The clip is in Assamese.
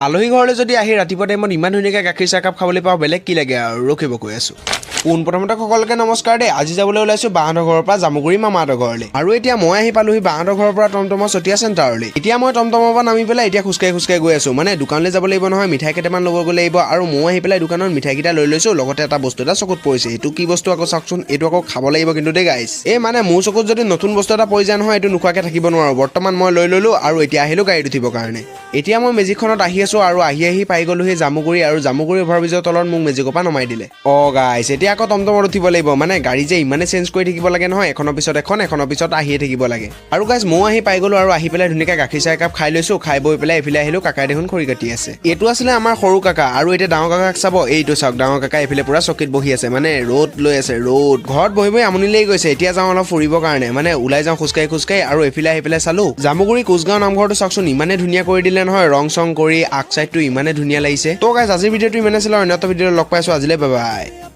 আলহী ঘৰলৈ যদি আহি ৰাতিপুৱা টাইমত ইমান ধুনীয়াকৈ গাখীৰ চাহ কাপ খাবলৈ পাওঁ বেলেগ কি লাগে আৰু ৰখিব কৈ আছো পোনপ্ৰথমতে সকলোকে নমস্কাৰ দেই আজি যাবলৈ ওলাইছো বাহঁতৰ ঘৰৰ পৰা জামুগুৰি মামাহঁতৰ ঘৰলৈ আৰু এতিয়া মই আহি পালোহি বাহঁতৰ ঘৰৰ পৰা টমটমৰ চতিয়া চেণ্টাৰলৈ এতিয়া মই টমটমৰ পৰা নামি পেলাই এতিয়া খোজকাঢ়ি গৈ আছো মানে দোকানলৈ যাব লাগিব নহয় মিঠাই কেইটামান ল'ব লাগিব আৰু মই আহি পেলাই দোকানত মিঠাইকেইটা লৈ লৈছো লগতে এটা বস্তু এটা চকুত পৰিছে এইটো কি বস্তু আকৌ চাওকচোন এইটো আকৌ খাব লাগিব কিন্তু দেই গাইছ এই মানে মোৰ চকুত যদি নতুন বস্তু এটা পৰি যায় নহয় এইটো নোখোৱাকৈ থাকিব নোৱাৰো বৰ্তমান মই লৈ ললো আৰু এতিয়া আহিলো গাড়ীত উঠিবৰ কাৰণে এতিয়া মই মেজিকখনত আহি আছো আৰু আহি পাই গ'লোহি জামুগুৰি আৰু জামুগুৰি অভাৰব্ৰিজৰ তলত মোক মেজিকৰ পৰা নমাই দিলে গাইছ এতিয়া আকৌ টমটমত উঠিব লাগিব মানে গাড়ী যে ইমানে চেঞ্জ কৰি থাকিব লাগে নহয় এখনৰ পিছত এখনৰ পিছত আহিয়ে থাকিব লাগে আৰু গাইছ মই আহি পাই গ'লো আৰু আহি পেলাই ধুনীয়াকৈ গাখীৰ চাহ একাপ খাই লৈছো খাই বৈ পেলাই এইফালে আহিলো কাকাই দেখোন খৰি কাটি আছে এইটো আছিলে আমাৰ সৰু কাকা আৰু এতিয়া ডাঙৰ কাকাক চাব এইটো চাওক ডাঙৰ কাকা এইফালে পুৰা চকীত বহি আছে মানে ৰ'দ লৈ আছে ৰ'দ ঘৰত বহি আমনি লাগি গৈছে এতিয়া যাওঁ অলপ ফুৰিবৰ কাৰণে মানে ওলাই যাওঁ খোজকাঢ়ি আৰু এইফালে আহি পেলাই চালো জামুগুৰি কোচগাঁও নামঘৰটো চাওকচোন ইমানে ধুনীয়া কৰি দিলে নহয় ৰং চং কৰি আগ চাইডটো ইমানে ধুনীয়া লাগিছে তো গাইছ আজিৰ ভিডিঅ'টো ইমানে আছিলে অন্য এটা ভিডিঅ'ত লগ পাইছো আজিলৈ বাই বাই।